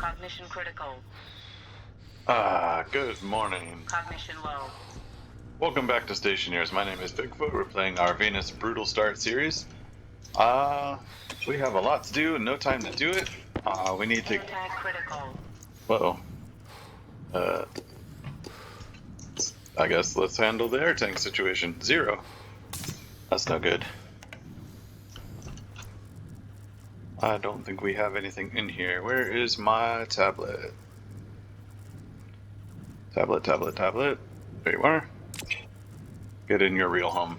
Cognition critical. Good morning. Cognition low. Welcome back to Stationeers. My name is Bigfoot. We're playing our Venus Brutal Start series. We have a lot to do and no time to do it. We need to... Tag critical. Whoa. I guess let's handle the air tank situation. 0. That's no good. I don't think we have anything in here. Where is my tablet? Tablet. There you are. Get in your real home.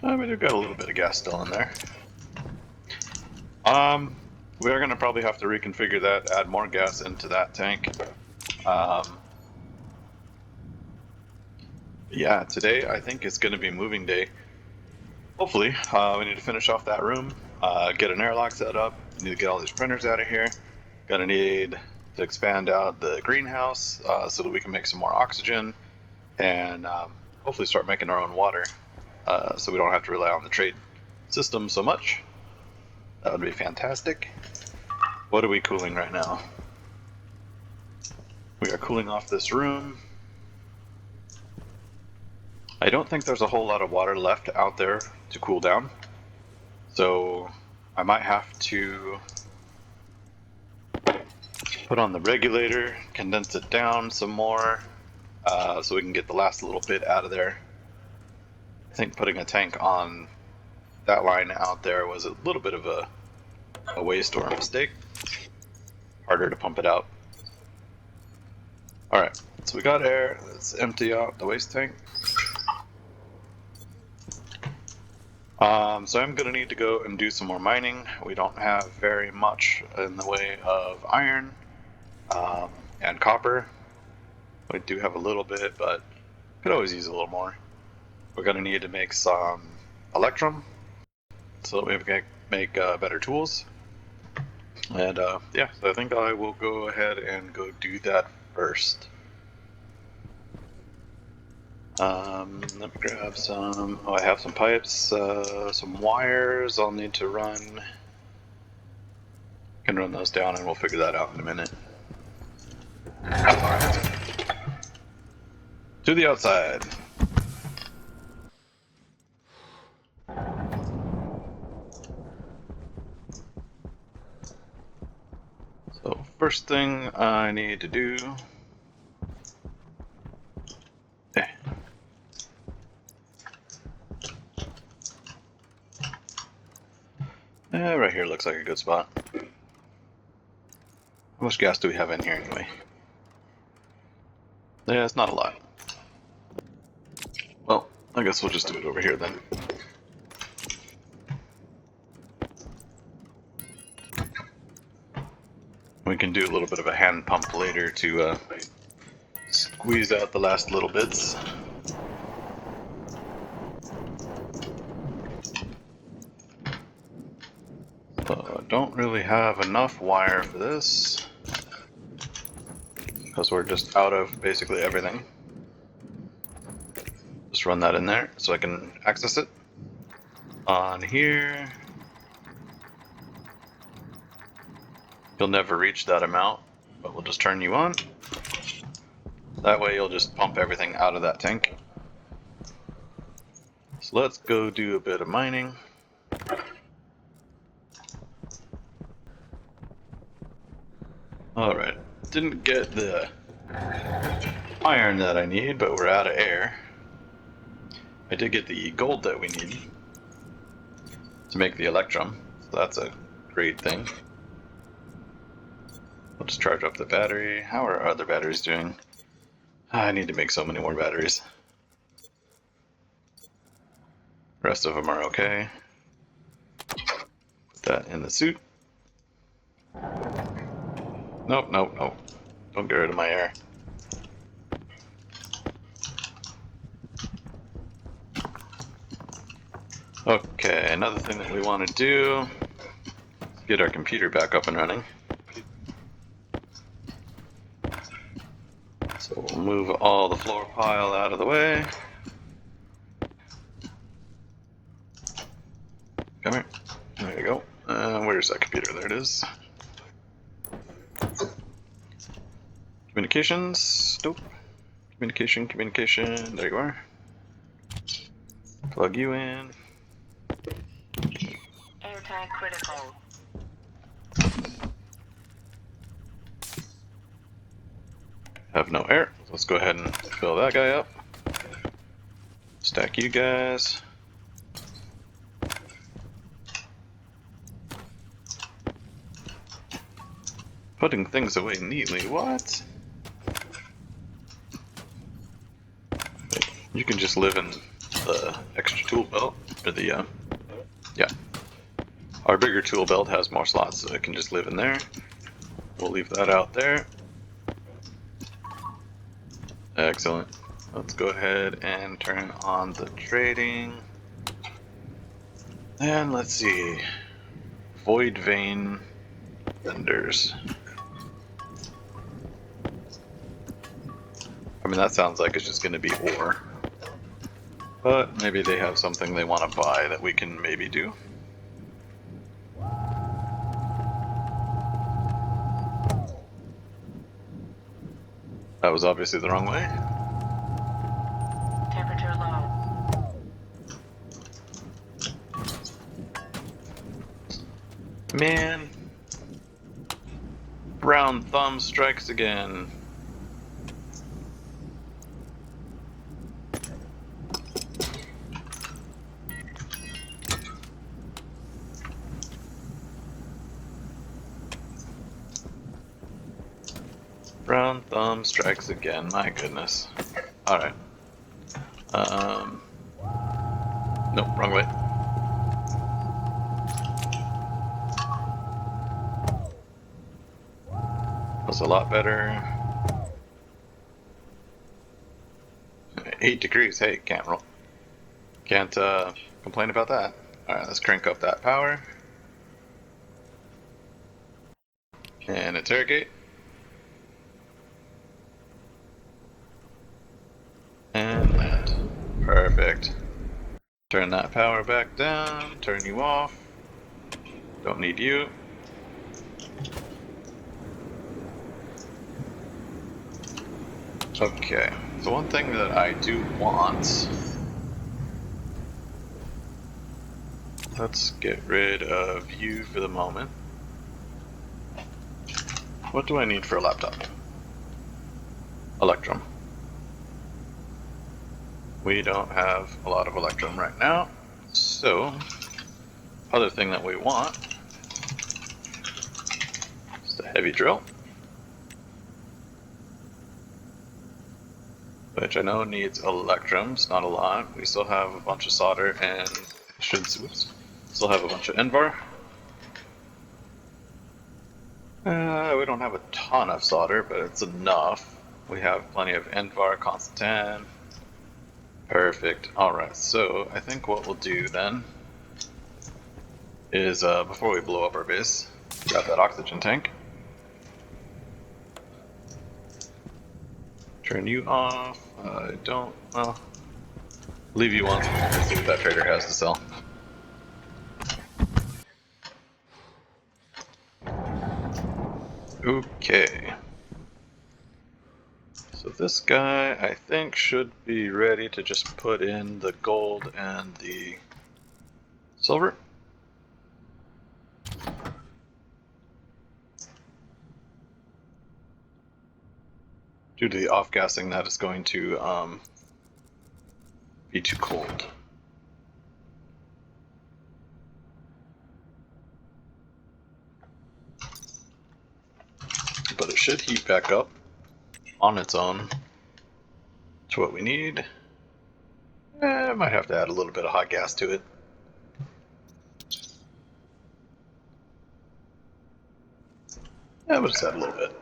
We do got a little bit of gas still in there. We are going to probably have to reconfigure that, add more gas into that tank. Yeah, today I think it's going to be moving day. Hopefully, we need to finish off that room, get an airlock set up, need to get all these printers out of here. Gonna need to expand out the greenhouse so that we can make some more oxygen and hopefully start making our own water so we don't have to rely on the trade system so much. That would be fantastic. What are we cooling right now? We are cooling off this room. I don't think there's a whole lot of water left out there to cool down, so I might have to put on the regulator, condense it down some more so we can get the last little bit out of there. I think putting a tank on that line out there was a little bit of a waste or a mistake. Harder to pump it out. Alright, so we got air. Let's empty out the waste tank. So I'm going to need to go and do some more mining. We don't have very much in the way of iron and copper. We do have a little bit, but could always use a little more. We're going to need to make some electrum so that we can make better tools. And yeah, so I think I will go ahead and go do that first. Let me grab some. Oh, I have some pipes, some wires I'll need to run. Can run those down and we'll figure that out in a minute. Alright. To the outside. So, first thing I need to do. Right here looks like a good spot. How much gas do we have in here anyway? Yeah, it's not a lot. Well, I guess we'll just do it over here then. We can do a little bit of a hand pump later to squeeze out the last little bits. Don't really have enough wire for this because we're just out of basically everything. Just run that in there so I can access it. On here, you'll never reach that amount, but we'll just turn you on. That way you'll just pump everything out of that tank. So let's go do a bit of mining. Alright, didn't get the iron that I need, but we're out of air. I did get the gold that we need to make the electrum, so that's a great thing. We'll just charge up the battery. How are our other batteries doing? I need to make so many more batteries. The rest of them are okay. Put that in the suit. Nope. Don't get rid of my air. Okay, another thing that we want to do is get our computer back up and running. So we'll move all the floor pile out of the way. Come here. There you go. where's that computer? There it is. Communications. Nope. Communication. There you are. Plug you in. Air tank critical. Have no air. Let's go ahead and fill that guy up. Stack you guys. Putting things away neatly. What? You can just live in the extra tool belt, or the, yeah. Our bigger tool belt has more slots, so it can just live in there. We'll leave that out there. Excellent. Let's go ahead and turn on the trading. And let's see. Void vein vendors. I mean, that sounds like it's just going to be ore. But maybe they have something they want to buy that we can maybe do. That was obviously the wrong way. Temperature low. Man. Brown thumb strikes again. Brown thumb strikes again, my goodness. Alright. Nope, wrong way. Was a lot better. 8 degrees, hey, can't complain about that. Alright, let's crank up that power. And interrogate. And land. Perfect. Turn that power back down, turn you off. Don't need you. Okay, so one thing that I do want, let's get rid of you for the moment. What do I need for a laptop? Electrum. We don't have a lot of Electrum right now, so other thing that we want is the heavy drill, which I know needs Electrums, not a lot. We still have a bunch of solder and still have a bunch of Envar. We don't have a ton of solder, but it's enough. We have plenty of Envar, Constantan. Perfect. Alright, so I think what we'll do then is, before we blow up our base, grab that oxygen tank. Turn you off. Well, leave you on. Let's see what that trader has to sell. Okay. So this guy, I think, should be ready to just put in the gold and the silver. Due to the off-gassing, that is going to be too cold. But it should heat back up on its own to what we need. I might have to add a little bit of hot gas to it. Yeah, we'll just add a little bit.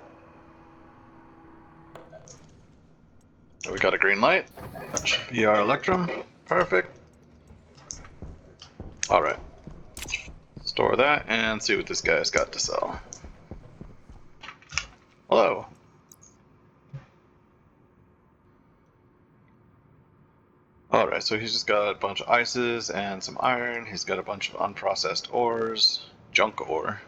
We got a green light. That should be our Electrum. Perfect. Alright. Store that and see what this guy's got to sell. Hello. Alright, so he's just got a bunch of ices and some iron. He's got a bunch of unprocessed ores, junk ore.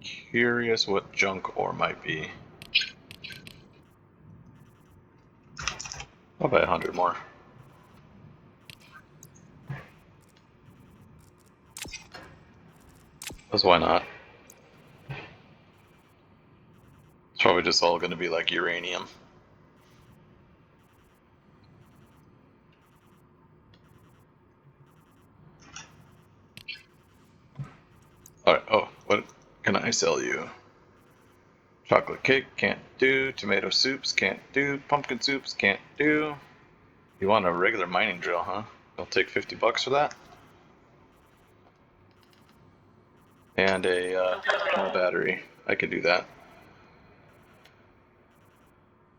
Curious what junk ore might be. I'll buy 100 more. Because why not? It's probably just all going to be like uranium. Alright, oh, what can I sell you? Chocolate cake, can't do. Tomato soups, can't do. Pumpkin soups, can't do. You want a regular mining drill, huh? I'll take $50 for that. And a small battery. I can do that.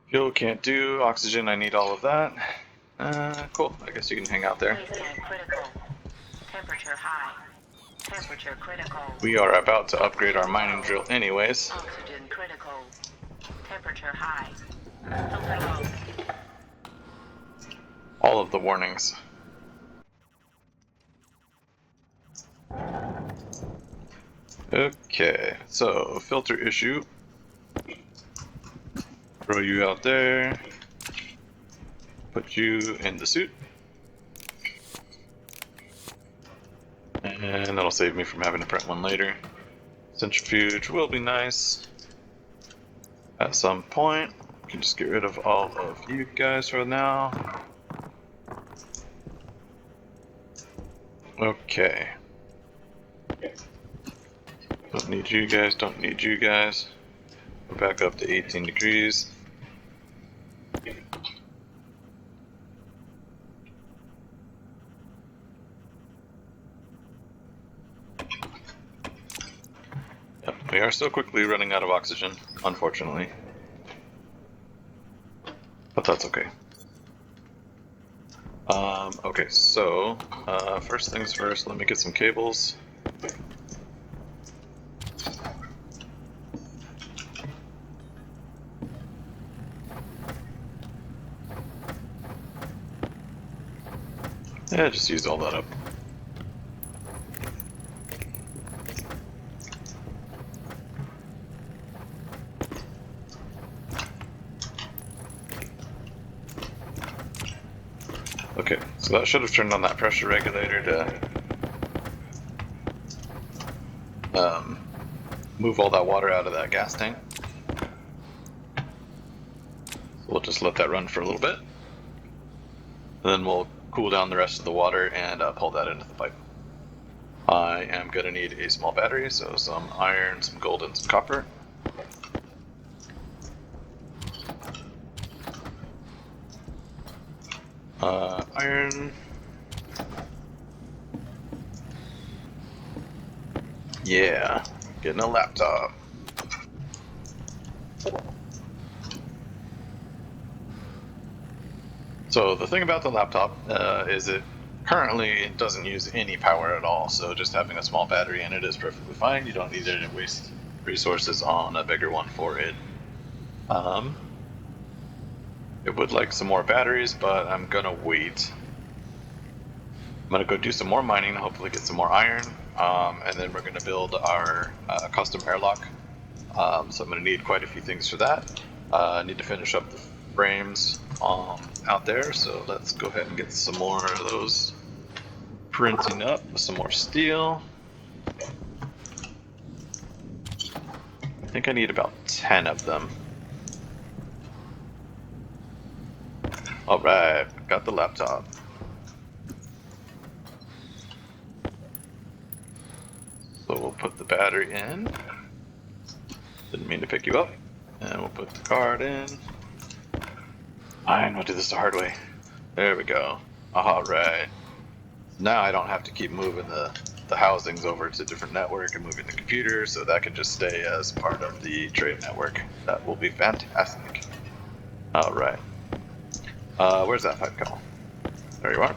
Fuel, can't do. Oxygen, I need all of that. Cool. I guess you can hang out there. Waste tank critical. Temperature high. Temperature critical. We are about to upgrade our mining drill anyways. Oxygen critical. Temperature high. Filter low. All of the warnings. Okay, so filter issue. Throw you out there. Put you in the suit. And that'll save me from having to print one later. Centrifuge will be nice. At some point, we can just get rid of all of you guys for now. Okay. Don't need you guys, don't need you guys. We're back up to 18 degrees. Yep, we are still quickly running out of oxygen, unfortunately. But that's okay. Okay, so, first things first, let me get some cables. Yeah, just use all that up. Okay, so that should have turned on that pressure regulator to move all that water out of that gas tank. So we'll just let that run for a little bit. And then we'll cool down the rest of the water and pull that into the pipe. I am going to need a small battery, so some iron, some gold, and some copper. Iron. Yeah, getting a laptop. So the thing about the laptop is it currently doesn't use any power at all, so just having a small battery in it is perfectly fine. You don't need to waste resources on a bigger one for it. It would like some more batteries, but I'm gonna wait. I'm gonna go do some more mining, hopefully get some more iron, and then we're gonna build our custom airlock. So I'm gonna need quite a few things for that. I need to finish up the frames out there, so let's go ahead and get some more of those printing up with some more steel. I think I need about 10 of them. Alright, got the laptop. So we'll put the battery in. Didn't mean to pick you up. And we'll put the card in. Fine, we'll do this the hard way. There we go. Alright. Now I don't have to keep moving the housings over to different network and moving the computer, so that can just stay as part of the trade network. That will be fantastic. Alright. Where's that pipe go? There you are.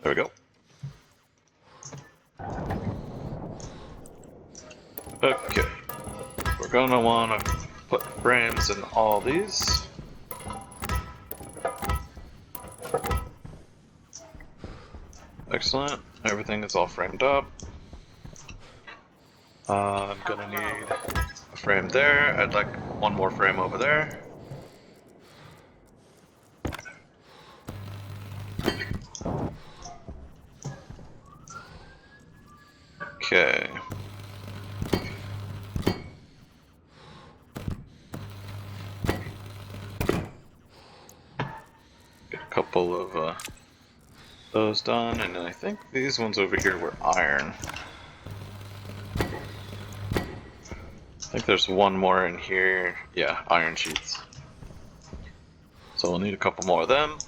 There we go. Okay. We're gonna wanna put frames in all these. Excellent. Everything is all framed up. I'm gonna need a frame there. I'd like one more frame over there. Okay. Get a couple of those done, and then I think these ones over here were iron. I think there's one more in here. Yeah, iron sheets. So we'll need a couple more of them.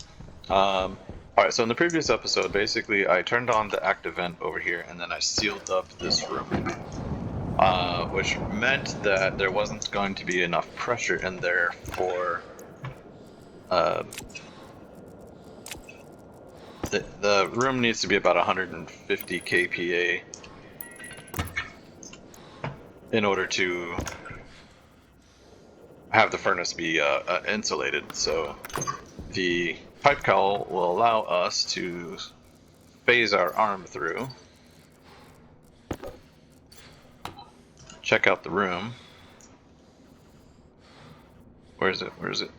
Alright, so in the previous episode, basically I turned on the active vent over here and then I sealed up this room. Which meant that there wasn't going to be enough pressure in there for the room needs to be about 150 kPa in order to have the furnace be insulated. So the pipe cowl will allow us to phase our arm through, check out the room. Where is it? Where is it?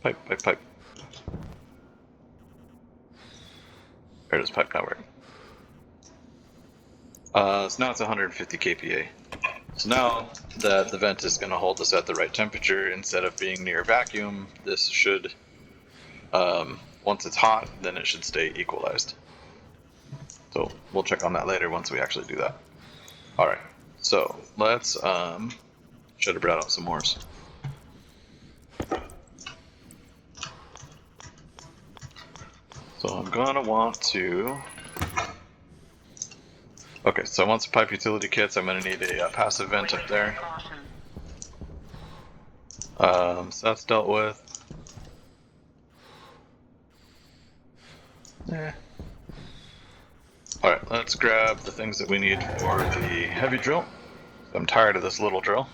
Pipe, pipe, pipe. There it is, pipe network. So now it's 150 kPa. So now that the vent is going to hold us at the right temperature, instead of being near vacuum, this should, once it's hot, then it should stay equalized. So we'll check on that later once we actually do that. Alright, so let's, should have brought out some more. So I'm gonna want to... Okay, so once the pipe utility kits, I'm gonna need a passive vent up there. So that's dealt with. Alright, let's grab the things that we need for the heavy drill. I'm tired of this little drill.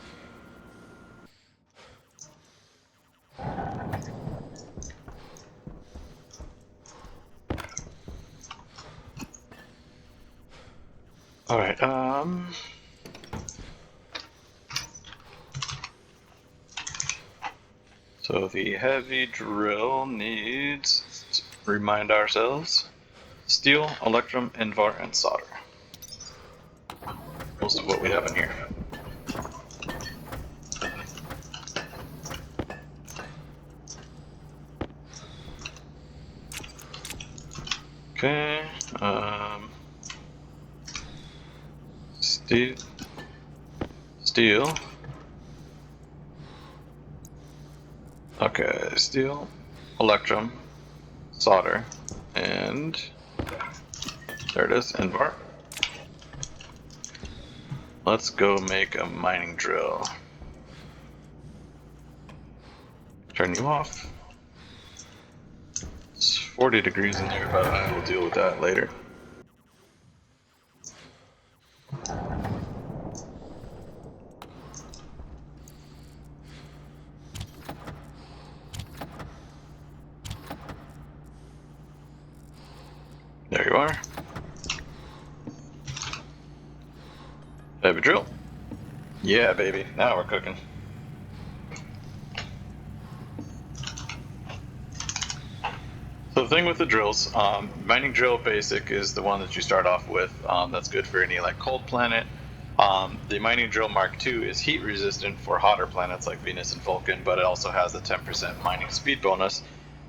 Alright, so the heavy drill needs, let's remind ourselves, steel, electrum, invar, and solder. Most of what we have in here. Okay, steel. Okay, steel, electrum, solder, and there it is, invar. Let's go make a mining drill. Turn you off. It's 40 degrees in there, but I will deal with that later. There you are. Heavy drill. Yeah, baby. Now we're cooking. So the thing with the drills, mining drill basic is the one that you start off with. That's good for any like cold planet. The mining drill Mark II is heat resistant for hotter planets like Venus and Vulcan, but it also has a 10% mining speed bonus.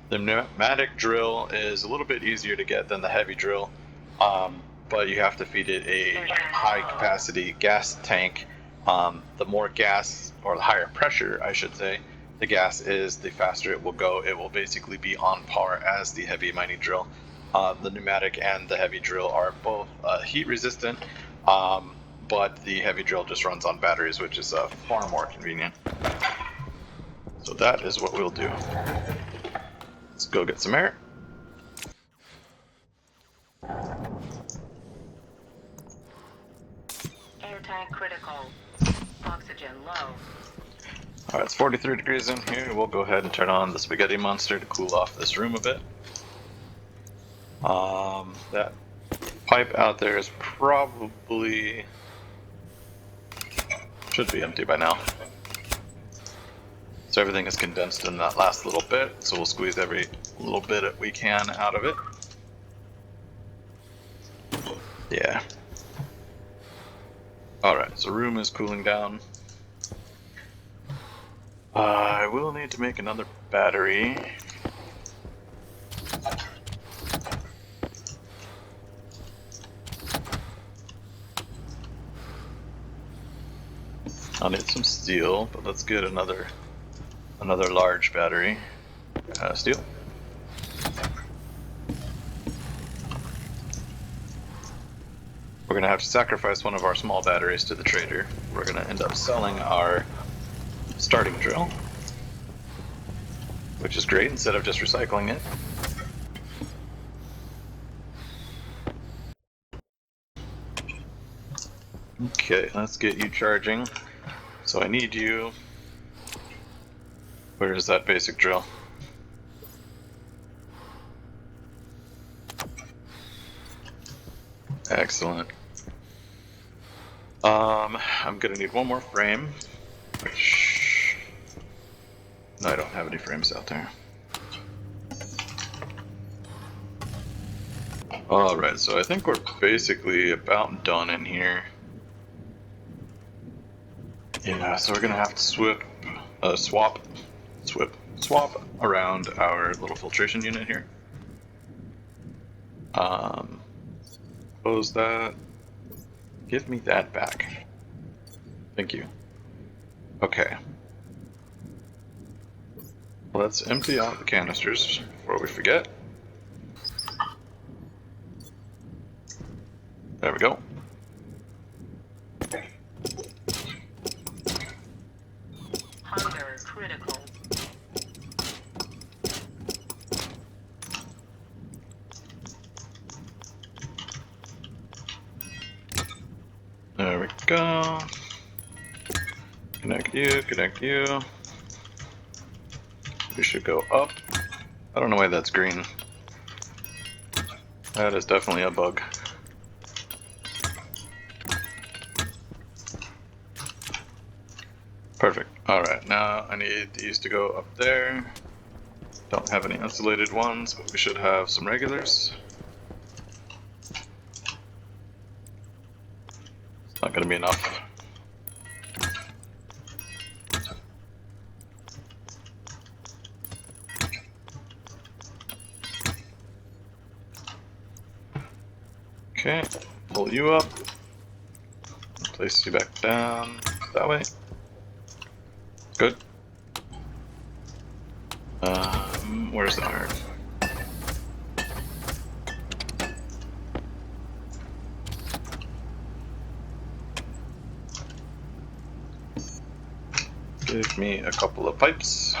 The pneumatic drill is a little bit easier to get than the heavy drill, but you have to feed it a high capacity gas tank. The more gas, or the higher pressure I should say, the gas is, the faster it will go. It will basically be on par as the heavy mining drill. The pneumatic and the heavy drill are both heat resistant, but the heavy drill just runs on batteries, which is far more convenient. So that is what we'll do. Let's go get some air. Air tank critical. Oxygen low. Alright, it's 43 degrees in here. We'll go ahead and turn on the spaghetti monster to cool off this room a bit. That pipe out there is probably... should be empty by now. So everything is condensed in that last little bit, so we'll squeeze every little bit that we can out of it. Yeah. Alright, so room is cooling down. I will need to make another battery. I'll need some steel, but let's get another large battery. Steel. We're gonna have to sacrifice one of our small batteries to the trader. We're gonna end up selling our starting drill, which is great instead of just recycling it. Okay, let's get you charging. So I need you. Where is that basic drill? Excellent. I'm gonna need one more frame, which... no, I don't have any frames out there. Alright, so I think we're basically about done in here. Yeah, so we're gonna have to swap around our little filtration unit here. Close that. Give me that back. Thank you. Okay. Let's empty out the canisters before we forget. There we go. Hunger critical. There we go. Connect you, connect you. We should go up. I don't know why that's green. That is definitely a bug. Perfect. Alright, now I need these to go up there. Don't have any insulated ones, but we should have some regulars. It's not going to be enough. Okay, pull you up. Place you back down that way. Good. Where's the iron? Give me a couple of pipes.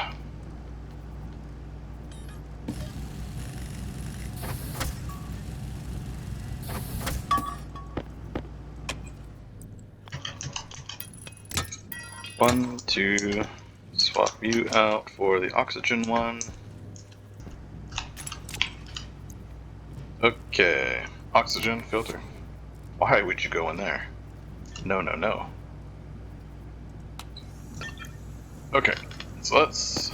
One, two, swap you out for the oxygen one. Okay, oxygen filter. Why would you go in there? No, no, no. Okay, so let's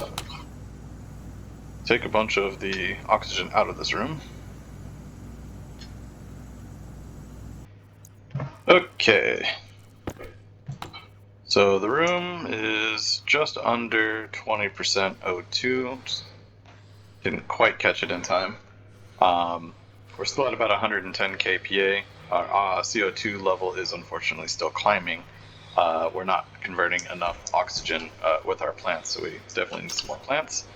take a bunch of the oxygen out of this room. Okay. So the room is just under 20% O2. Just didn't quite catch it in time. We're still at about 110 kPa. Our CO2 level is unfortunately still climbing. We're not converting enough oxygen with our plants, so we definitely need some more plants.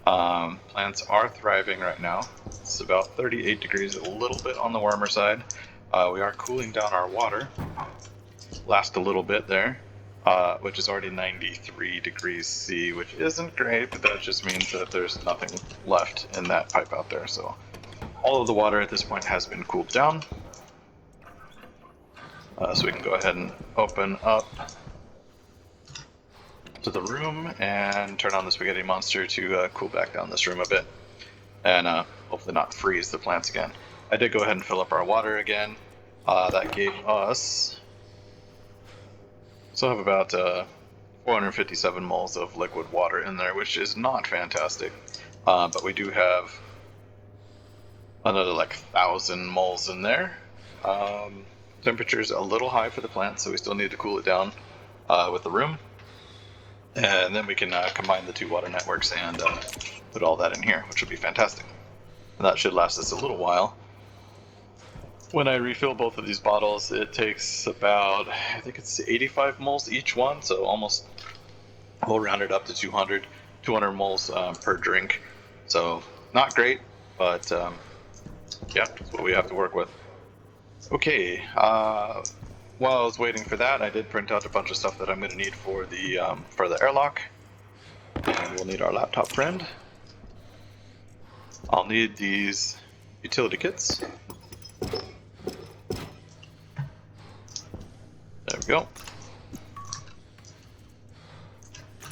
Plants are thriving right now. It's about 38 degrees, a little bit on the warmer side. We are cooling down our water. Last a little bit there. Which is already 93 degrees C, which isn't great, but that just means that there's nothing left in that pipe out there. So all of the water at this point has been cooled down. So we can go ahead and open up to the room and turn on the spaghetti monster to cool back down this room a bit. And hopefully not freeze the plants again. I did go ahead and fill up our water again. That gave us... So I have about 457 moles of liquid water in there, which is not fantastic. But we do have another like 1,000 moles in there. Temperature's a little high for the plant, so we still need to cool it down with the room. And then we can combine the two water networks and put all that in here, which would be fantastic. And that should last us a little while. When I refill both of these bottles, it takes about, I think it's 85 moles each one, so almost, we'll round it up to 200 moles per drink. So not great, but yeah, that's what we have to work with. Okay, while I was waiting for that, I did print out a bunch of stuff that I'm going to need for the airlock. And we'll need our laptop friend. I'll need these utility kits. There we go.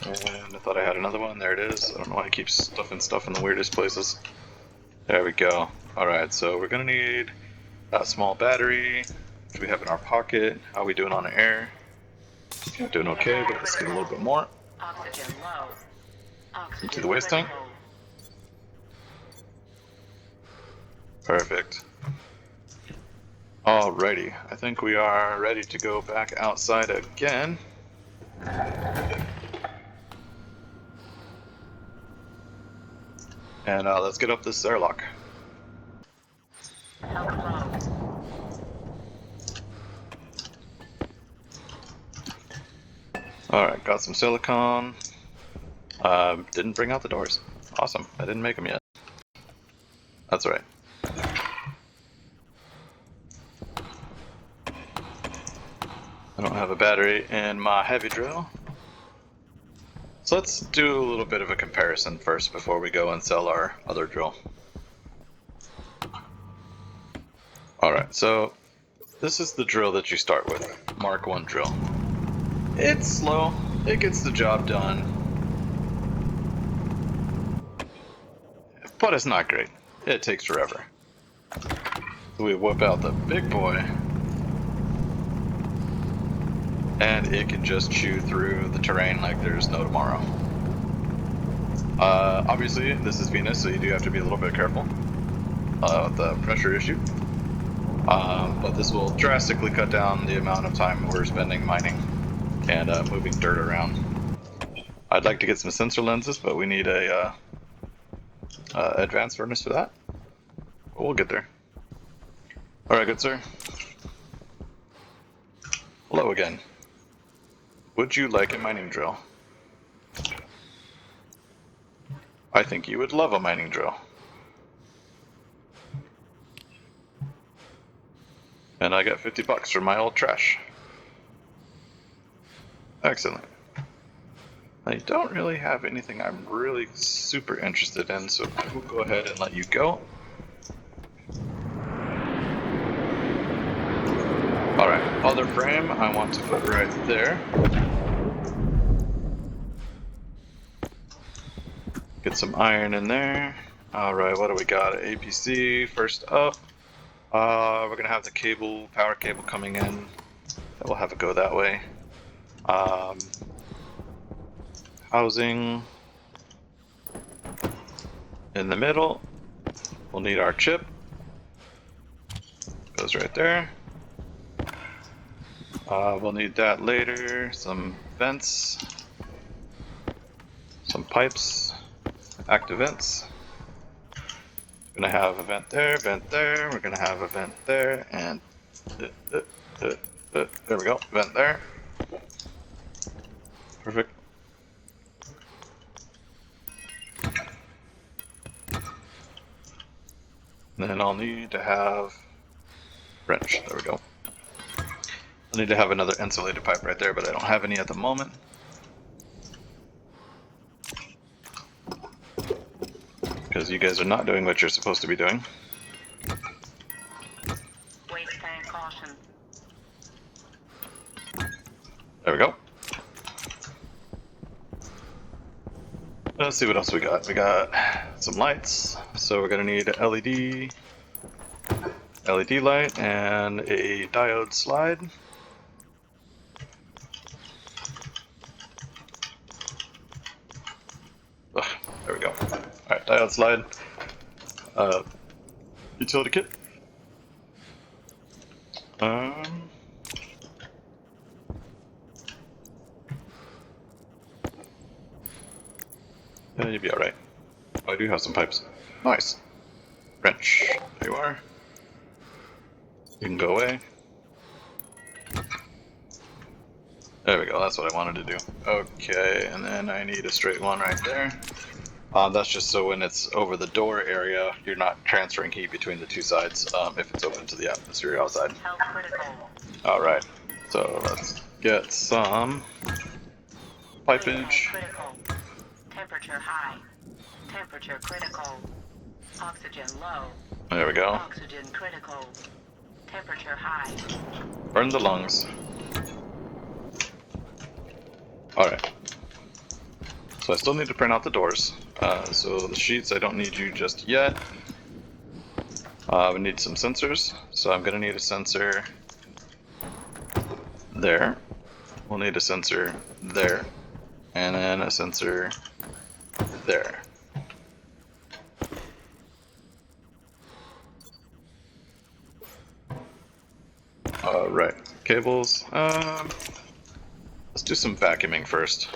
And I thought I had another one. There it is. I don't know why I keep stuffing stuff in the weirdest places. There we go. Alright, so we're going to need that small battery, which we have in our pocket. How are we doing on air? Doing okay, but let's get a little bit more. Oxygen low. Oxygen Into the waste tank. critical. Perfect. Alrighty, I think we are ready to go back outside again. And let's get up this airlock. Health low. Alright, got some silicone. Didn't bring out the doors. Awesome, I didn't make them yet. That's alright. I don't have a battery in my heavy drill. So let's do a little bit of a comparison first before we go and sell our other drill. Alright, so this is the drill that you start with, Mark 1 drill. It's slow, it gets the job done, but it's not great. It takes forever. So we whip out the big boy, and it can just chew through the terrain like there's no tomorrow. Obviously, this is Venus, so you do have to be a little bit careful with the pressure issue. But this will drastically cut down the amount of time we're spending mining and moving dirt around. I'd like to get some sensor lenses, but we need a advanced furnace for that. But we'll get there. Alright, good sir. Hello again. Would you like a mining drill? I think you would love a mining drill. And I got 50 bucks for my old trash. Excellent. I don't really have anything I'm really super interested in, so we'll go ahead and let you go. Alright, other frame I want to put right there. Get some iron in there. Alright, what do we got? APC first up. We're gonna have the power cable coming in. We'll have it go that way. Housing in the middle. We'll need our chip. Goes right there. We'll need that later. Some vents. Some pipes. Active vents. We're gonna have a vent there, vent there. We're gonna have a vent there, and there we go, vent there. Perfect. And then I'll need to have wrench. There we go. I'll need to have another insulated pipe right there, but I don't have any at the moment. Because you guys are not doing what you're supposed to be doing. Waste tank caution. There we go. Let's see what else we got. We got some lights. So we're gonna need an LED light and a diode slide. Ugh, there we go. Alright, diode slide. Utility kit. Yeah, you'll be alright. Oh, I do have some pipes. Nice. Wrench. There you are. You can go away. There we go, that's what I wanted to do. Okay, and then I need a straight one right there. That's just so when it's over the door area, you're not transferring heat between the two sides if it's open to the atmosphere outside. Alright, so let's get some pipage. Temperature high. Temperature critical. Oxygen low. There we go. Oxygen critical. Temperature high. Burn the lungs. Alright. So I still need to print out the doors. So the sheets, I don't need you just yet. We need some sensors. So I'm going to need a sensor there. We'll need a sensor there. And then a sensor there. Alright, cables. Let's do some vacuuming first.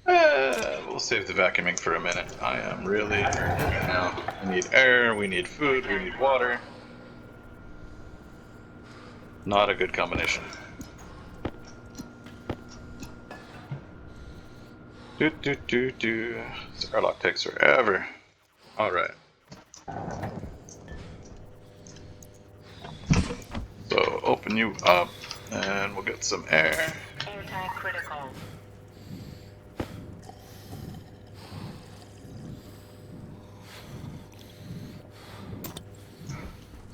We'll save the vacuuming for a minute. I am really hurting now. We need air, we need food, we need water. Not a good combination. This airlock takes forever. Alright. So open you up and we'll get some air. Air tank critical.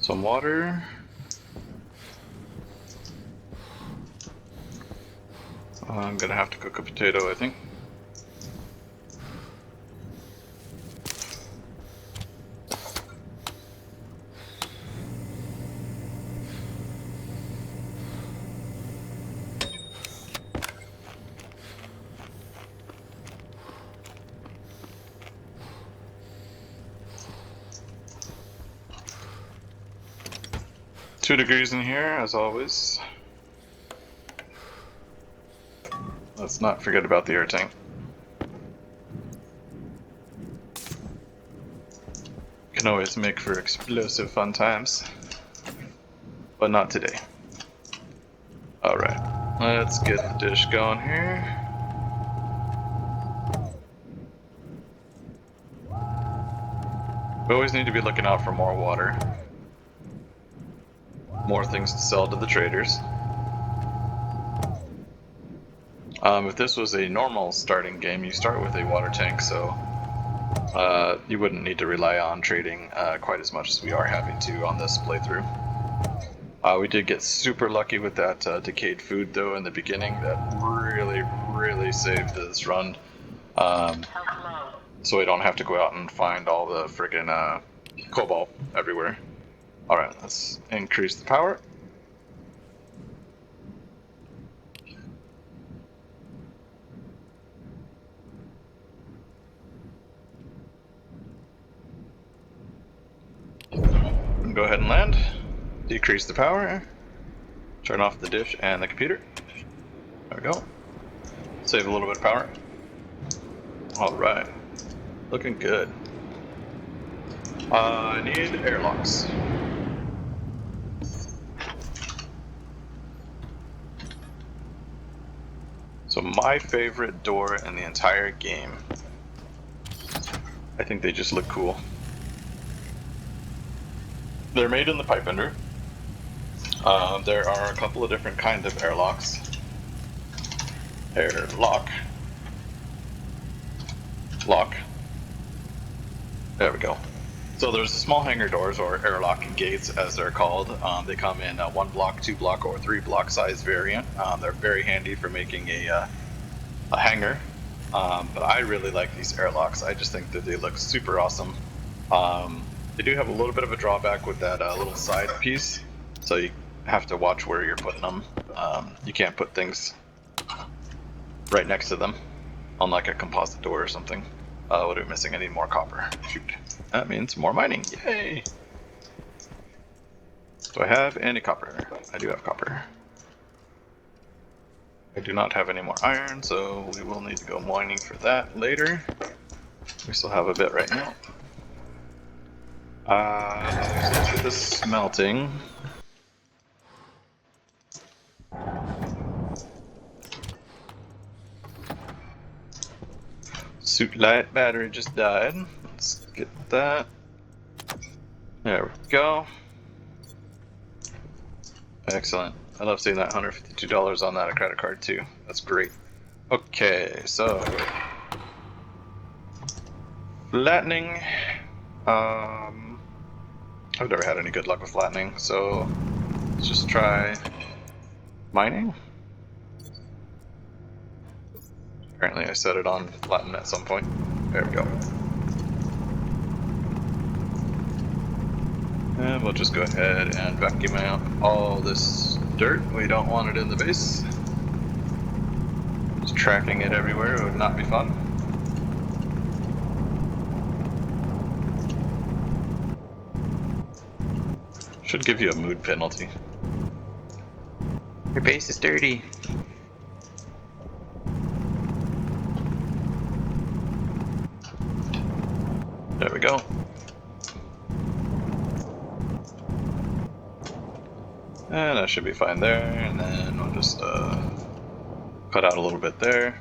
Some water. I'm gonna have to cook a potato, I think. Two degrees in here, as always. Let's not forget about the air tank. Can always make for explosive fun times, but not today. Alright, let's get the dish going here. We always need to be looking out for more water. More things to sell to the traders. If this was a normal starting game, you start with a water tank, so you wouldn't need to rely on trading quite as much as we are having to on this playthrough. We did get super lucky with that decayed food though in the beginning. That really saved this run. So we don't have to go out and find all the friggin' cobalt everywhere. Alright, let's increase the power. Go ahead and land. Decrease the power. Turn off the dish and the computer. There we go. Save a little bit of power. Alright. Looking good. I need airlocks. So my favorite door in the entire game. I think they just look cool. They're made in the pipe ender. There are a couple of different kinds of airlocks. Airlock. Lock. There we go. So there's the small hangar doors, or airlock gates as they're called. They come in a 1 block, 2 block, or 3 block size variant. They're very handy for making a hangar. But I really like these airlocks. I just think that they look super awesome. They do have a little bit of a drawback with that little side piece, so you have to watch where you're putting them. You can't put things right next to them on like a composite door or something. What are we missing? I need more copper. Shoot. That means more mining. Yay! Do I have any copper? I do have copper. I do not have any more iron, so we will need to go mining for that later. We still have a bit right now. Let's get this smelting. Suit light battery just died. Let's get that. There we go. Excellent. I love seeing that $152 on that credit card too. That's great. Okay, so flattening. I've never had any good luck with flattening, so let's just try mining. Apparently I set it on flatten at some point. There we go. And we'll just go ahead and vacuum out all this dirt. We don't want it in the base. Just tracking it everywhere would not be fun. Should give you a mood penalty. Your base is dirty. There we go. And that should be fine there, and then we'll just cut out a little bit there.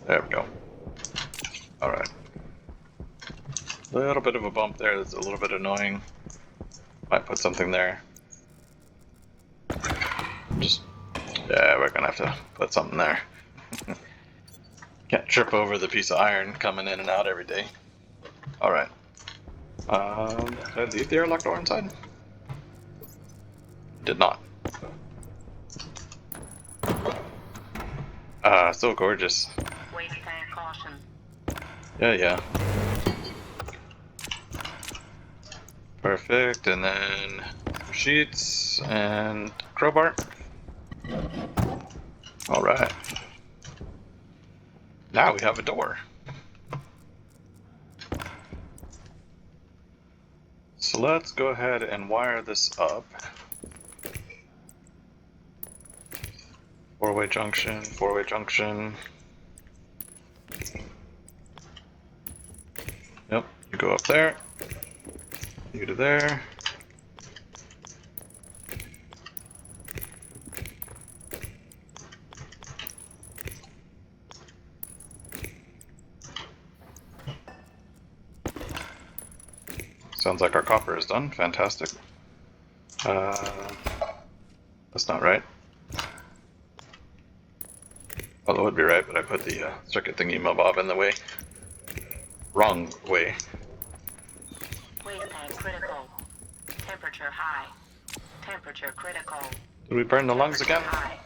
There we go. Alright. A little bit of a bump there, that's a little bit annoying. Might put something there. Yeah, we're gonna have to put something there. Can't trip over the piece of iron coming in and out every day. Alright. Did I leave the airlock door inside? Did not. So gorgeous. Waste tank caution. Yeah. Perfect, and then sheets and crowbar. Alright. Now we have a door. So let's go ahead and wire this up. Four-way junction, four-way junction. Yep, you go up there. You to there. Sounds like our copper is done. Fantastic. That's not right. Well, it would be right, but I put the circuit thingy bob in the way. Wrong way. Waste tank critical. Temperature high. Temperature critical. Did we burn the lungs again? High.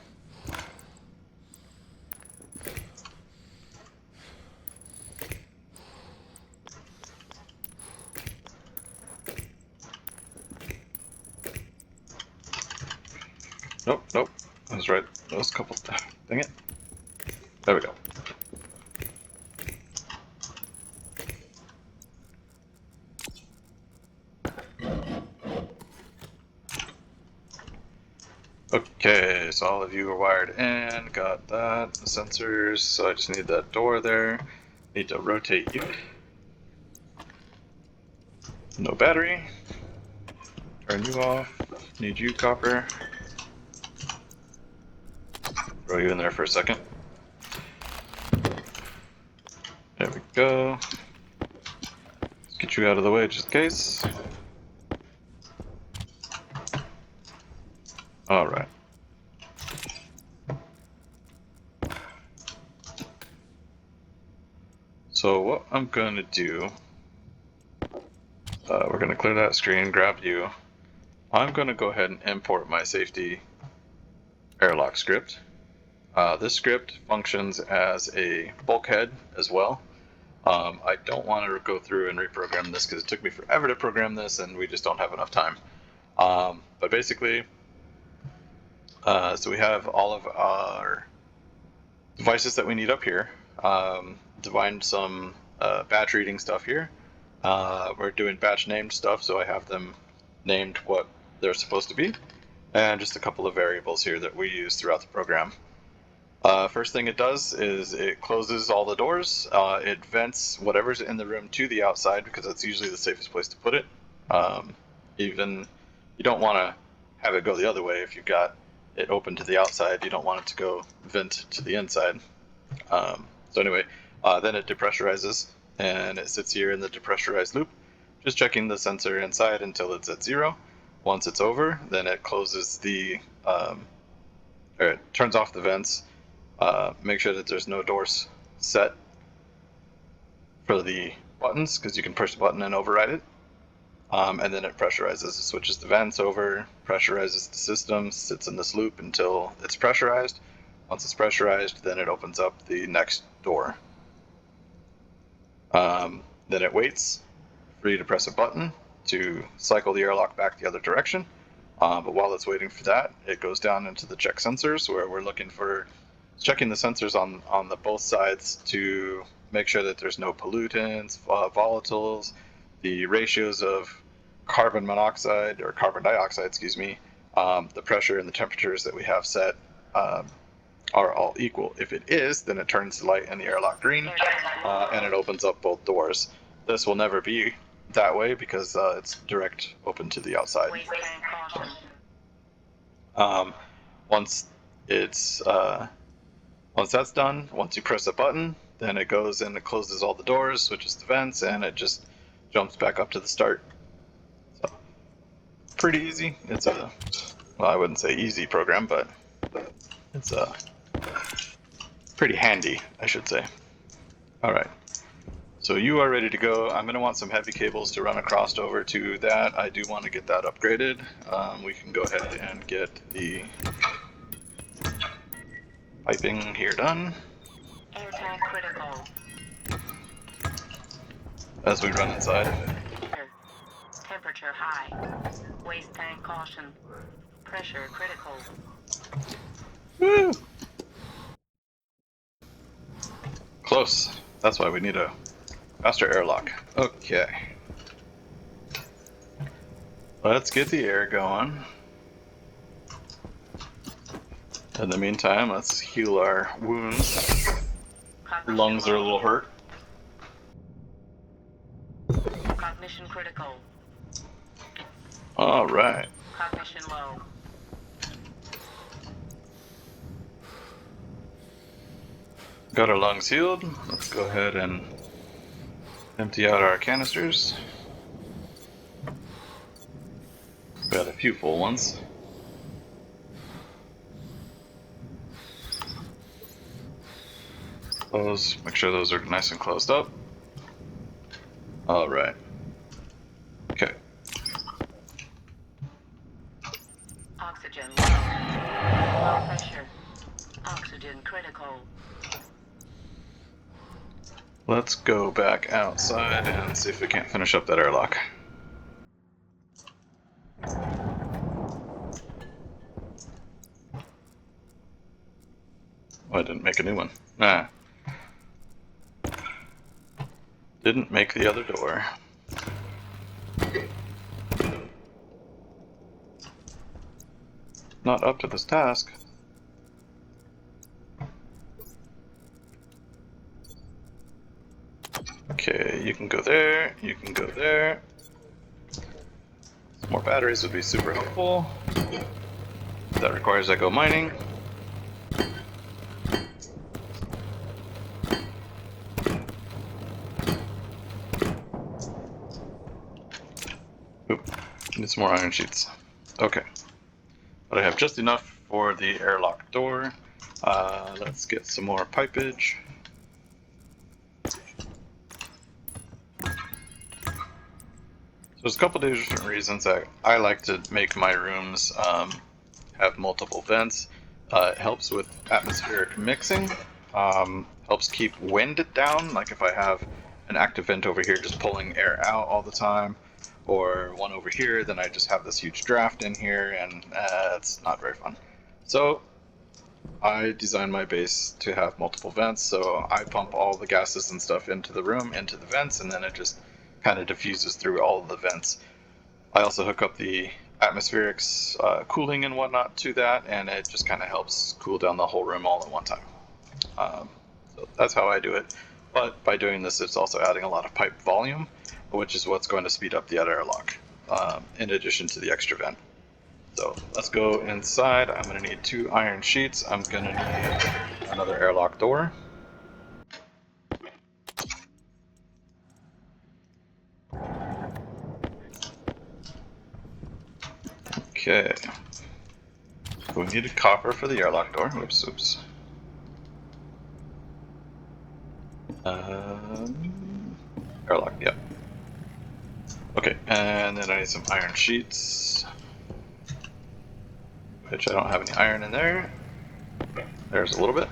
Nope. I was right. Those couple. Dang it. There we go. Okay, so all of you are wired in, got that, the sensors, so I just need that door there, need to rotate you. No battery, turn you off, need you copper, throw you in there for a second. There we go, let's get you out of the way just in case. Alright. So what I'm going to do We're going to clear that screen, grab you. I'm going to go ahead and import my safety airlock script. This script functions as a bulkhead as well. I don't want to go through and reprogram this because it took me forever to program this and we just don't have enough time. But basically, so we have all of our devices that we need up here. Defined some batch reading stuff here. We're doing batch named stuff, so I have them named what they're supposed to be, and just a couple of variables here that we use throughout the program. First thing it does is it closes all the doors. It vents whatever's in the room to the outside because that's usually the safest place to put it. Even you don't want to have it go the other way. If you've got it open to the outside, you don't want it to go vent to the inside. So anyway, then it depressurizes and it sits here in the depressurized loop, just checking the sensor inside until it's at 0. Once it's over, then it closes the, or it turns off the vents. Make sure that there's no doors set for the buttons, because you can push the button and override it. And then it pressurizes, it switches the vents over, pressurizes the system, sits in this loop until it's pressurized. Once it's pressurized, then it opens up the next door. Then it waits for you to press a button to cycle the airlock back the other direction. But while it's waiting for that, it goes down into the check sensors where we're looking for checking the sensors on the both sides to make sure that there's no pollutants, volatiles, the ratios of carbon monoxide or carbon dioxide, excuse me, the pressure and the temperatures that we have set are all equal. If it is, then it turns the light in the airlock green and it opens up both doors. This will never be that way because it's direct open to the outside. Once that's done, once you press a button, then it goes and it closes all the doors, switches the vents, and it just jumps back up to the start. So, pretty easy. It's a, well, I wouldn't say easy program, but it's a pretty handy, I should say. All right. So you are ready to go. I'm going to want some heavy cables to run across over to that. I do want to get that upgraded. We can go ahead and get the piping here done. Air tank critical. As we run inside. Temperature high. Waste tank caution. Pressure critical. Woo! Close. That's why we need a faster airlock. Okay. Let's get the air going. In the meantime, let's heal our wounds. Lungs are a little hurt. Cognition critical. All right. Cognition low. Got our lungs healed. Let's go ahead and empty out our canisters. Got a few full ones. Close. Make sure those are nice and closed up. All right. Okay. Oxygen low. Low pressure. Oxygen critical. Let's go back outside and see if we can't finish up that airlock. Oh, I didn't make a new one. Nah. Didn't make the other door. Not up to this task. Okay, you can go there, you can go there. Some more batteries would be super helpful. That requires I go mining. Oop, need some more iron sheets. Okay. But I have just enough for the airlock door. Let's get some more pipage. There's a couple different reasons that I like to make my rooms have multiple vents. It helps with atmospheric mixing, helps keep wind down, like if I have an active vent over here just pulling air out all the time, or one over here, then I just have this huge draft in here, and it's not very fun. So I designed my base to have multiple vents, so I pump all the gases and stuff into the room, into the vents, and then it just kind of diffuses through all of the vents. I also hook up the atmospherics cooling and whatnot to that, and it just kind of helps cool down the whole room all at one time. So that's how I do it. But by doing this, it's also adding a lot of pipe volume, which is what's going to speed up the airlock, in addition to the extra vent. So let's go inside. I'm going to need 2 iron sheets. I'm going to need another airlock door. Okay. We needed copper for the airlock door. Oops, oops. Airlock, yep. Okay, and then I need some iron sheets, which I don't have any iron in there. There's a little bit.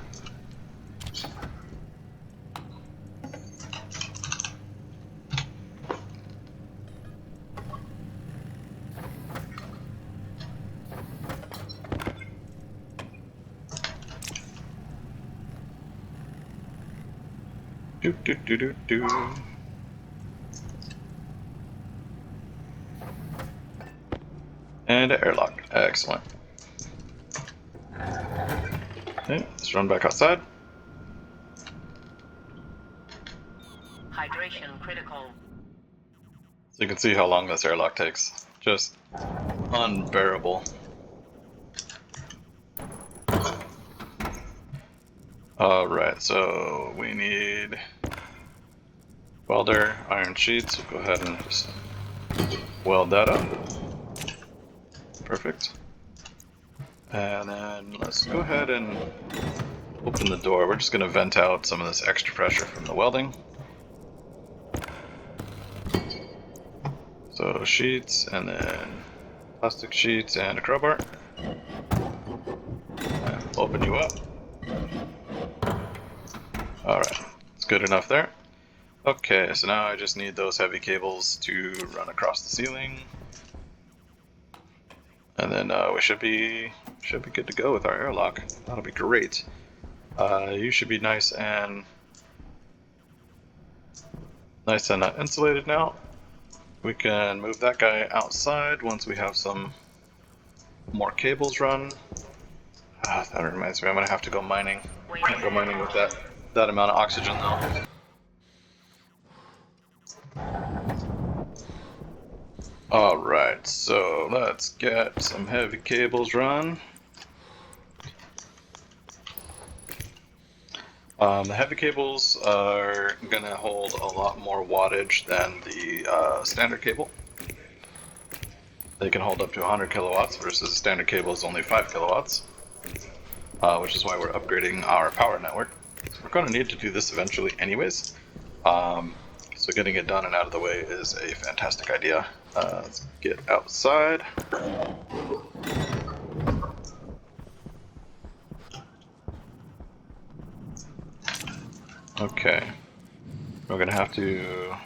Do do do do do. And an airlock. Excellent. Okay, let's run back outside. Hydration critical. So you can see how long this airlock takes. Just unbearable. Alright, so we need welder, iron sheets. We'll go ahead and just weld that up. Perfect. And then let's go ahead and open the door. We're just going to vent out some of this extra pressure from the welding. So sheets, and then plastic sheets and a crowbar. And open you up. Alright, it's good enough there. Okay, so now I just need those heavy cables to run across the ceiling. And then we should be good to go with our airlock. That'll be great. You should be nice and insulated now. We can move that guy outside once we have some more cables run. That reminds me, I'm gonna have to go mining. Can't go mining with that amount of oxygen though. Alright, so let's get some heavy cables run. The heavy cables are going to hold a lot more wattage than the standard cable. They can hold up to 100 kilowatts versus the standard cable is only 5 kilowatts, which is why we're upgrading our power network. So we're going to need to do this eventually anyways. So getting it done and out of the way is a fantastic idea. Let's get outside. Okay, we're gonna have to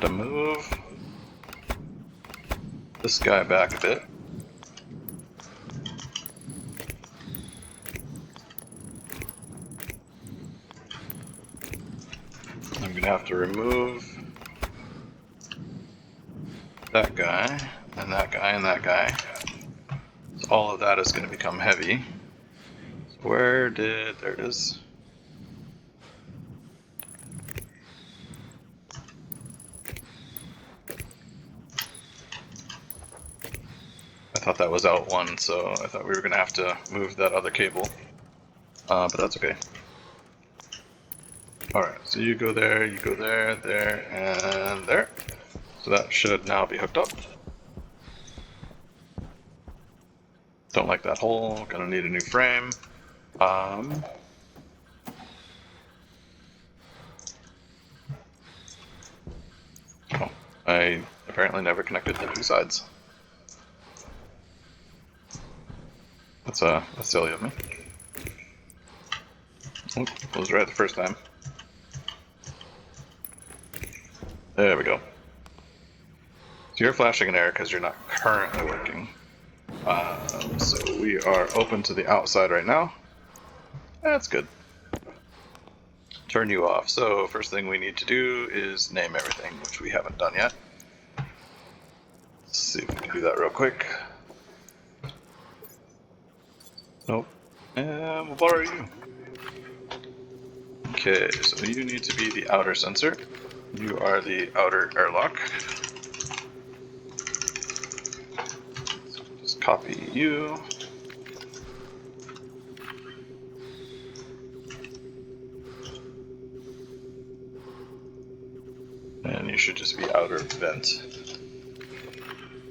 move this guy back a bit. I'm gonna have to remove that guy, and that guy, and that guy. So all of that is going to become heavy. So there it is. I thought that was out one, so I thought we were going to have to move that other cable. But that's okay. Alright, so you go there, there, and there. So that should now be hooked up. Don't like that hole, gonna need a new frame. I apparently never connected the two sides. That's silly of me. Oh, was right the first time. There we go. So you're flashing an error because you're not currently working. So we are open to the outside right now. That's good. Turn you off. So first thing we need to do is name everything, which we haven't done yet. Let's see if we can do that real quick. Nope. And we'll borrow you. Okay, so you need to be the outer sensor. You are the outer airlock. Just copy you. And you should just be outer vent.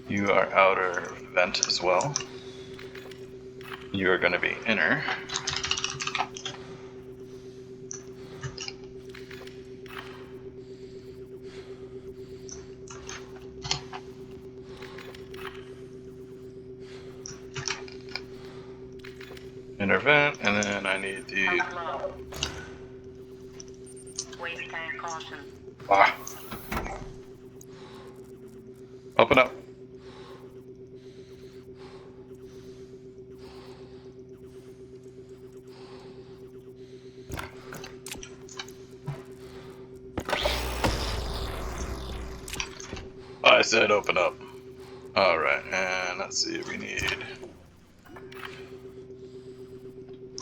You are outer vent as well. You are going to be inner. Inner vent, and then I need the... Hello. Waste tank caution. Ah. Open up. I said open up. Alright, and let's see, we need...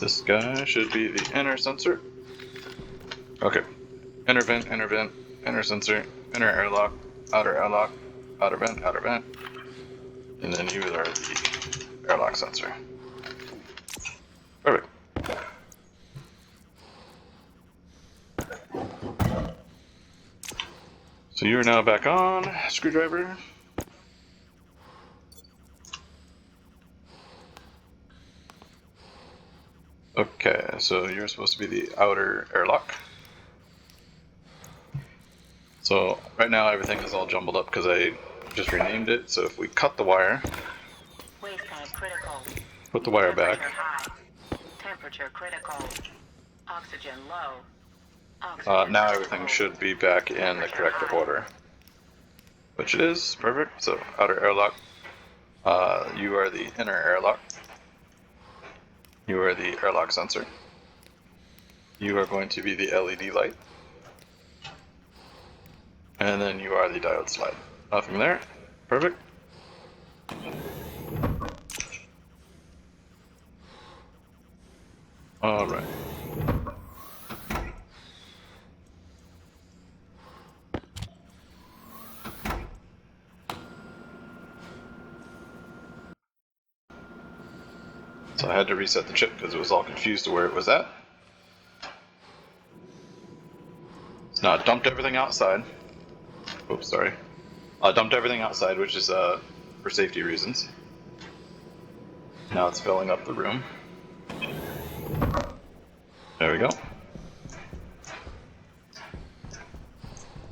This guy should be the inner sensor. Okay. Inner vent, inner sensor, inner airlock, outer vent, outer vent. And then you are the airlock sensor. Perfect. So you're now back on, screwdriver. Okay, so you're supposed to be the outer airlock. So right now everything is all jumbled up because I just renamed it. So if we cut the wire, Waste tank critical. put the wire back. Temperature high. Temperature critical. Oxygen low. Oxygen Now critical. everything should be back in the correct order, which it is. Perfect. So outer airlock. You are the inner airlock. You are the airlock sensor. You are going to be the LED light. And then you are the diode slide. Nothing there. Perfect. Alright. So I had to reset the chip because it was all confused to where it was at. So now I dumped everything outside. Oops, sorry. I dumped everything outside, which is for safety reasons. Now it's filling up the room. There we go.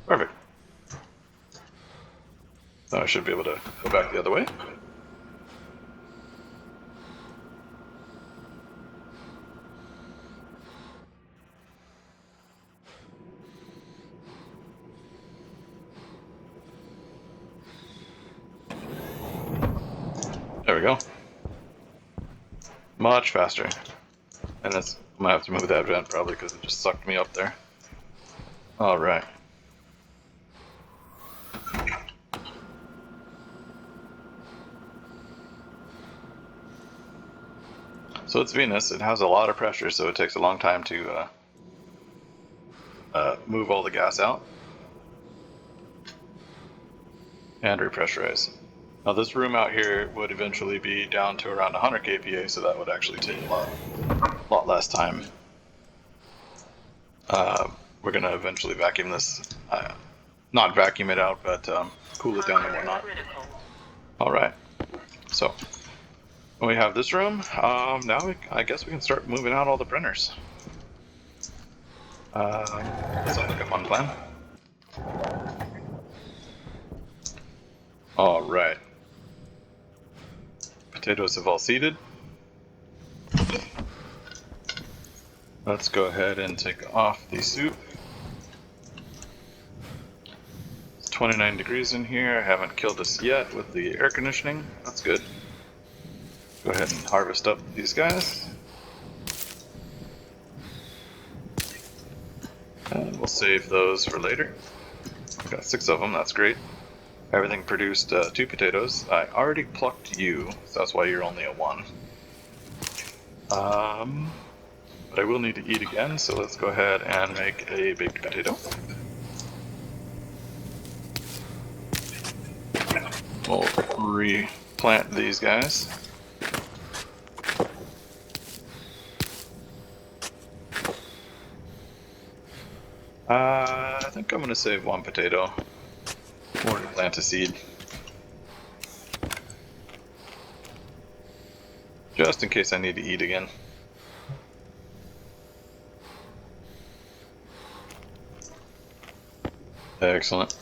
Perfect. Now I should be able to go back the other way. There we go. Much faster. And that's, I'm gonna have to move that vent probably because it just sucked me up there. Alright. So it's Venus, it has a lot of pressure, so it takes a long time to move all the gas out and repressurize. Now this room out here would eventually be down to around 100 kPa, so that would actually take a lot less time. We're going to eventually vacuum this, not vacuum it out, but cool it down and whatnot. Alright, so we have this room. Now I guess we can start moving out all the printers. That sounds like a fun plan. All right. Potatoes have all seeded. Let's go ahead and take off the soup. It's 29 degrees in here. I haven't killed us yet with the air conditioning. That's good. Go ahead and harvest up these guys. And we'll save those for later. We've got 6 of them, that's great. Everything produced 2 potatoes. I already plucked you, so that's why you're only a 1. But I will need to eat again, so let's go ahead and make a baked potato. We'll replant these guys. I think I'm going to save 1 potato or plant a seed. Just in case I need to eat again. Excellent.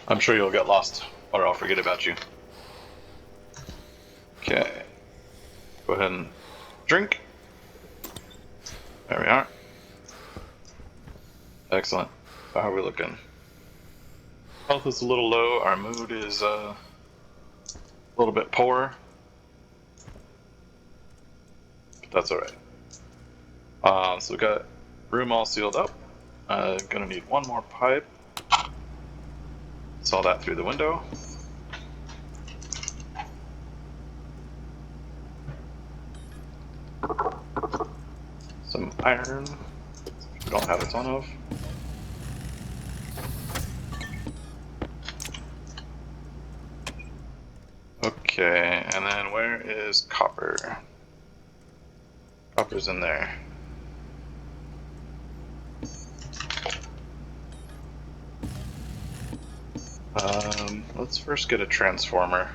I'm sure you'll get lost, or I'll forget about you. Okay. Go ahead and drink. There we are. Excellent. How are we looking? Health is a little low. Our mood is a little bit poor. But that's alright. So we got room all sealed up. Gonna need 1 more pipe. Saw that through the window. Some iron, we don't have a ton of. Okay, and then where is copper? Copper's in there. Let's first get a transformer.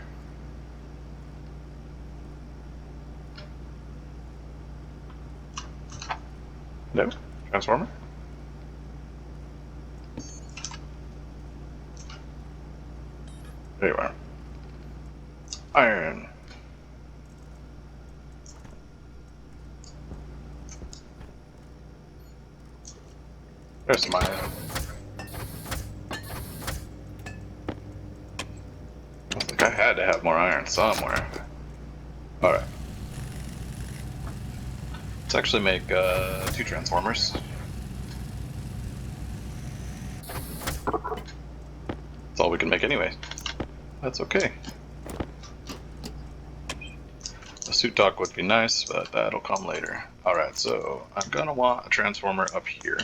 No? Transformer? There you are. Iron. There's some iron. I think I had to have more iron somewhere. Alright. Let's actually make 2 transformers. That's all we can make anyway. That's okay. A suit dock would be nice, but that'll come later. Alright, so I'm gonna want a transformer up here.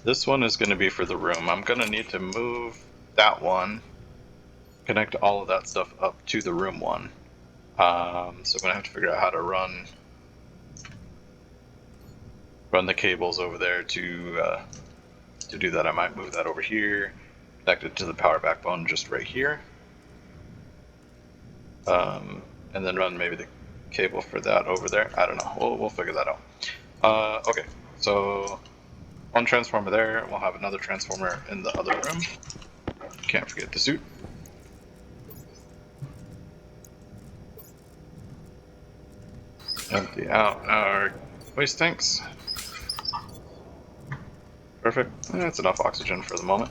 This one is gonna be for the room. I'm gonna need to move that one, connect all of that stuff up to the room one. So I'm gonna have to figure out how to run the cables over there to do that. I might move that over here, connect it to the power backbone just right here, and then run maybe the cable for that over there. I don't know. We'll figure that out. Okay, so 1 transformer there. We'll have another transformer in the other room. Can't forget the suit. Empty out our waste tanks. Perfect. That's enough oxygen for the moment.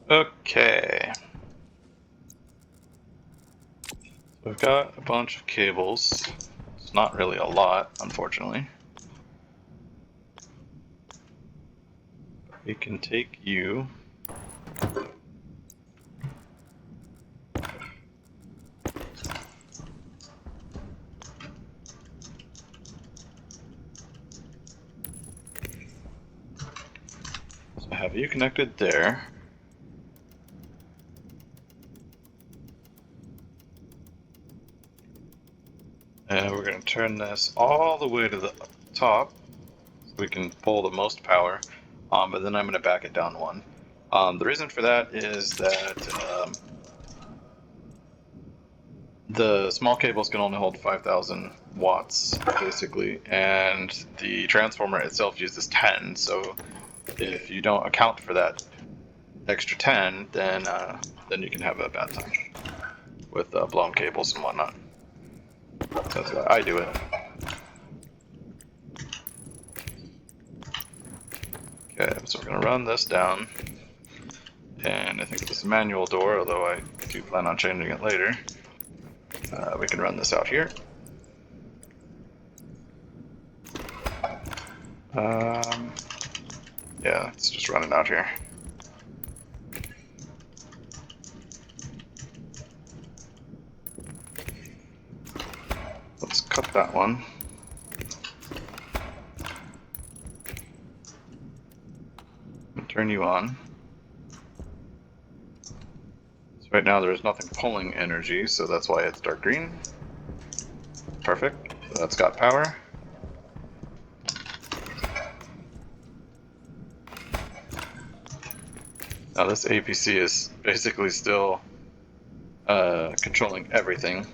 Okay. So we've got a bunch of cables. It's not really a lot, unfortunately. We can take you. So I have you connected there. And we're going to turn this all the way to the top so we can pull the most power, but then I'm going to back it down 1. The reason for that is that The small cables can only hold 5,000 watts, basically, and the transformer itself uses 10, so if you don't account for that extra 10, then you can have a bad time with blown cables and whatnot. That's why I do it. Okay, so we're going to run this down, and I think it's a manual door, although I do plan on changing it later. We can run this out here. Yeah, let's just run it out here. Let's cut that one. And turn you on. So right now there's nothing pulling energy, so that's why it's dark green. Perfect. So that's got power. Now this APC is basically still controlling everything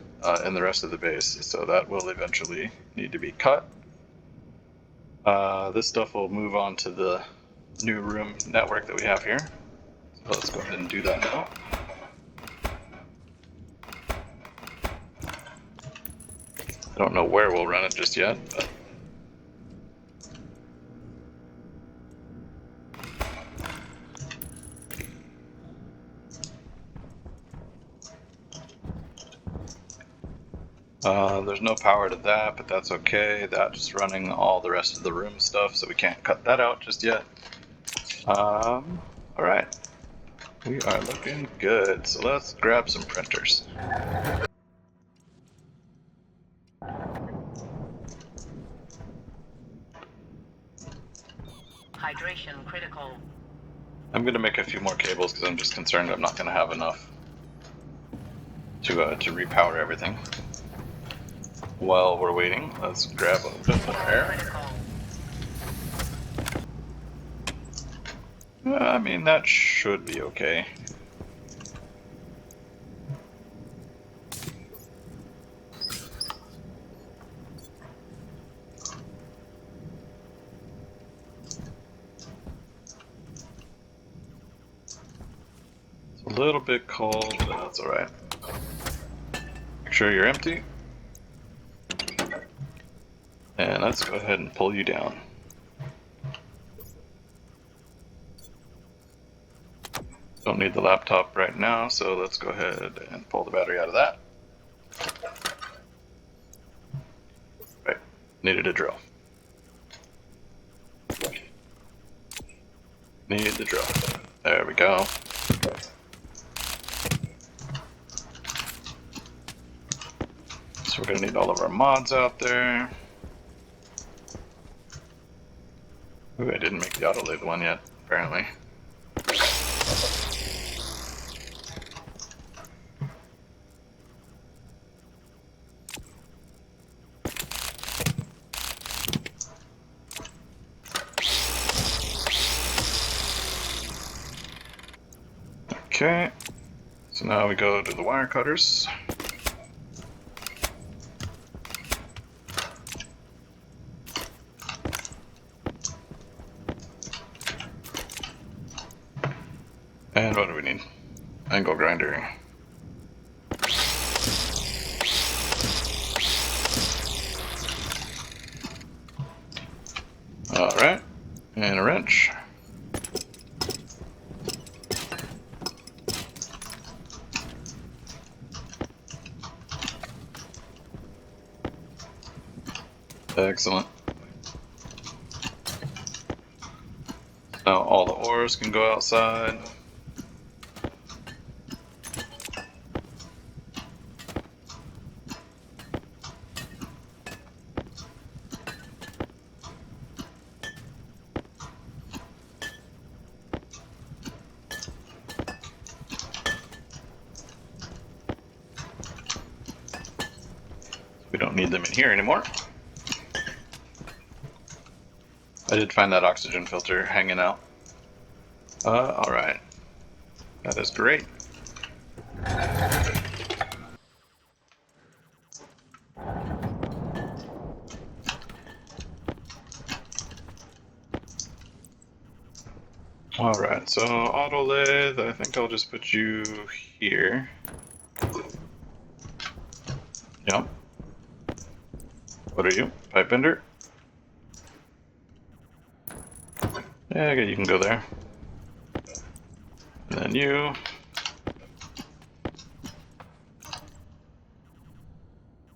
in the rest of the base, so that will eventually need to be cut. This stuff will move on to the new room network that we have here. So let's go ahead and do that now. I don't know where we'll run it just yet, but there's no power to that, but that's okay. That's just running all the rest of the room stuff, so we can't cut that out just yet. Alright. We are looking good, so let's grab some printers. Hydration critical. I'm going to make a few more cables because I'm just concerned I'm not going to have enough to repower everything. While we're waiting, let's grab a bit more air. I mean, that should be okay. It's a little bit cold, but that's alright. Make sure you're empty. And let's go ahead and pull you down. Don't need the laptop right now, so let's go ahead and pull the battery out of that. Right, needed a drill. Need the drill. There we go. So we're gonna need all of our mods out there. Ooh, I didn't make the autolathe one yet, apparently. Okay, so now we go to the wire cutters. And what do we need? Angle grinder. Alright, and a wrench. Excellent. Now all the ores can go outside. We don't need them in here anymore. I did find that oxygen filter hanging out. Alright. That is great. Alright, so auto lathe, I think I'll just put you here. Yep. What are you? Pipe bender? Yeah, okay, you can go there. And then you.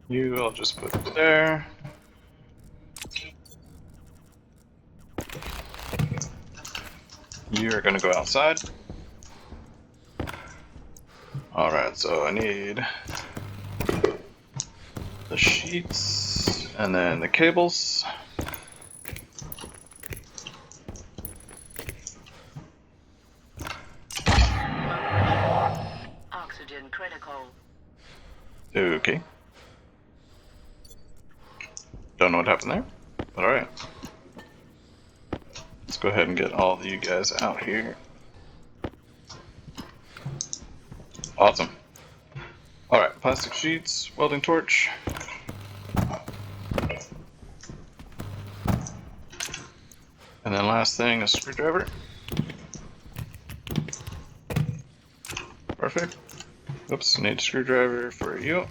You, I'll just put there. You're gonna go outside. Alright, so I need the sheets and then the cables. Oxygen critical. Okay. Don't know what happened there, but alright. Let's go ahead and get all of you guys out here. Awesome. Alright, plastic sheets, welding torch. And then last thing, a screwdriver. Perfect. Oops, need a screwdriver for you.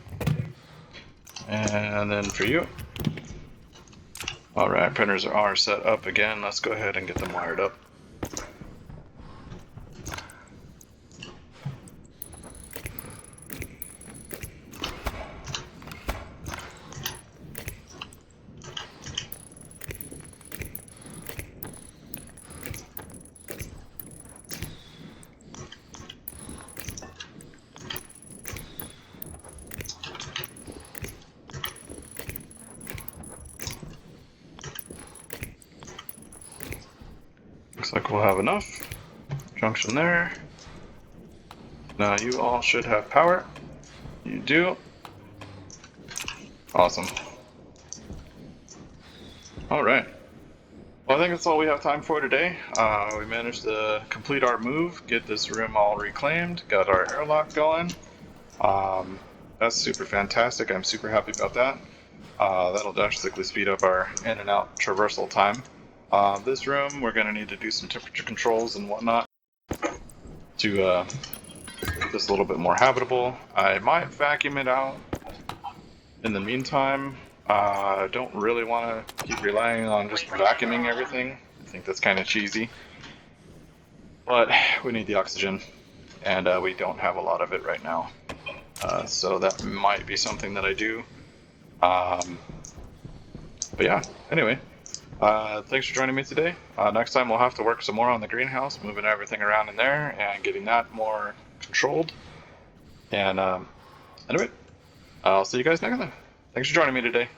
And then for you. Alright, printers are set up again. Let's go ahead and get them wired up. Looks like we'll have enough. Junction there. Now you all should have power. You do. Awesome. Alright. Well, I think that's all we have time for today. We managed to complete our move, get this room all reclaimed, got our airlock going. That's super fantastic. I'm super happy about that. That'll drastically speed up our in and out traversal time. This room, we're going to need to do some temperature controls and whatnot to make this a little bit more habitable. I might vacuum it out in the meantime. I don't really want to keep relying on just vacuuming everything. I think that's kind of cheesy. But we need the oxygen, and we don't have a lot of it right now. So that might be something that I do. But yeah, anyway. Thanks for joining me today. Next time we'll have to work some more on the greenhouse, moving everything around in there and getting that more controlled. And anyway, I'll see you guys next time. Thanks for joining me today.